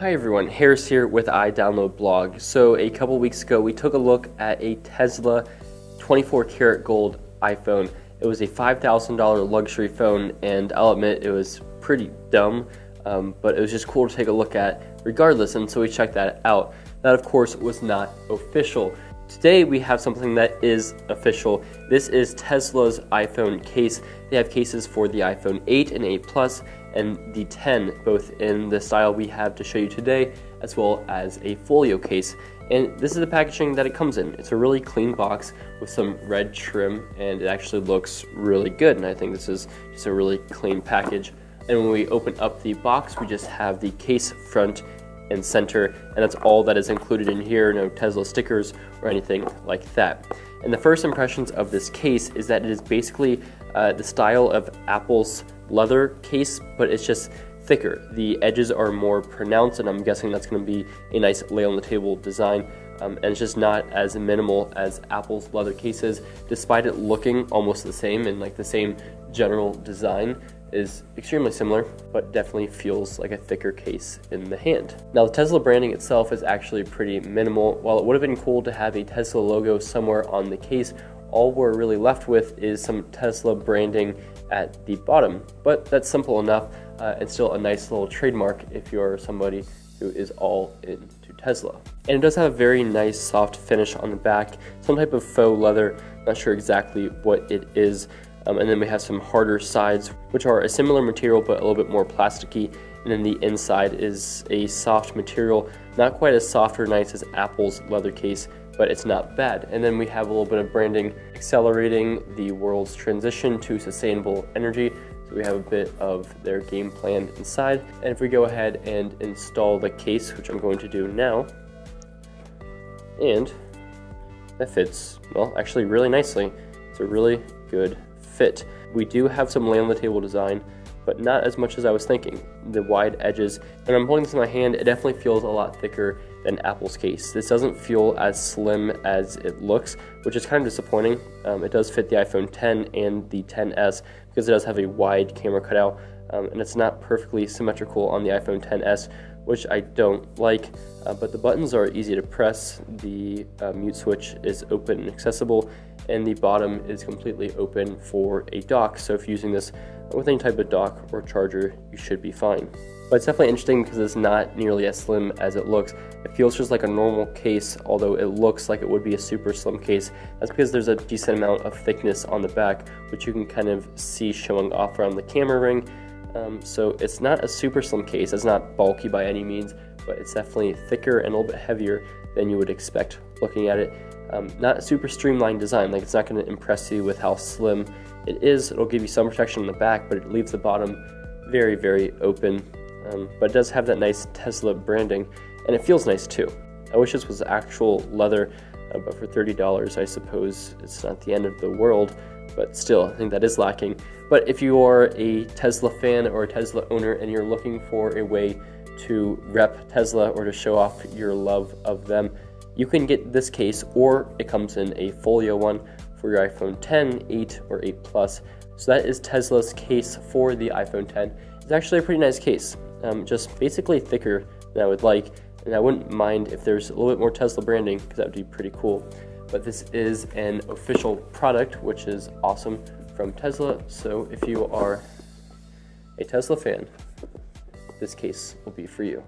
Hi everyone, Harris here with iDownload Blog. So a couple weeks ago we took a look at a Tesla 24 karat gold iPhone. It was a $5,000 luxury phone, and I'll admit it was pretty dumb, but it was just cool to take a look at regardless, and so we checked that out. That of course was not official. Today we have something that is official. This is Tesla's iPhone case. They have cases for the iPhone 8 and 8 Plus and the 10, both in the style we have to show you today, as well as a folio case. And this is the packaging that it comes in. It's a really clean box with some red trim, and it actually looks really good, and I think this is just a really clean package. And when we open up the box, we just have the case front and center, and that's all that is included in here. No Tesla stickers or anything like that. And the first impressions of this case is that it is basically the style of Apple's leather case, but it's just thicker. The edges are more pronounced, and I'm guessing that's going to be a nice lay on the table design, and it's just not as minimal as Apple's leather cases, despite it looking almost the same and like the same general design is extremely similar, but definitely feels like a thicker case in the hand. Now the Tesla branding itself is actually pretty minimal. While it would have been cool to have a Tesla logo somewhere on the case, all we're really left with is some Tesla branding at the bottom, but that's simple enough. It's still a nice little trademark if you're somebody who is all into Tesla. And it does have a very nice soft finish on the back, some type of faux leather, not sure exactly what it is. And then we have some harder sides, which are a similar material but a little bit more plasticky. And then the inside is a soft material, not quite as soft or nice as Apple's leather case, but it's not bad. And then we have a little bit of branding accelerating the world's transition to sustainable energy. So we have a bit of their game plan inside. And if we go ahead and install the case, which I'm going to do now, and that fits, well, actually really nicely. It's a really good fit. We do have some lay on the table design, but not as much as I was thinking. The wide edges, and I'm holding this in my hand, it definitely feels a lot thicker than Apple's case. This doesn't feel as slim as it looks, which is kind of disappointing. It does fit the iPhone 10 and the 10s because it does have a wide camera cutout, and it's not perfectly symmetrical on the iPhone 10s, which I don't like, but the buttons are easy to press. The mute switch is open and accessible, and the bottom is completely open for a dock, so if you're using this with any type of dock or charger, you should be fine. But it's definitely interesting because it's not nearly as slim as it looks. It feels just like a normal case, although it looks like it would be a super slim case. That's because there's a decent amount of thickness on the back, which you can kind of see showing off around the camera ring. So it's not a super slim case. It's not bulky by any means, but it's definitely thicker and a little bit heavier than you would expect looking at it. Not a super streamlined design, like it's not going to impress you with how slim it is. It'll give you some protection on the back, but it leaves the bottom very, very open. But it does have that nice Tesla branding, and it feels nice too. I wish this was actual leather, but for $30, I suppose it's not the end of the world, but still, I think that is lacking. But if you are a Tesla fan or a Tesla owner and you're looking for a way to rep Tesla or to show off your love of them, you can get this case, or it comes in a folio one for your iPhone 10, 8, or 8 Plus. So that is Tesla's case for the iPhone 10. It's actually a pretty nice case, just basically thicker than I would like, and I wouldn't mind if there's a little bit more Tesla branding, because that would be pretty cool. But this is an official product, which is awesome, from Tesla, so if you are a Tesla fan, this case will be for you.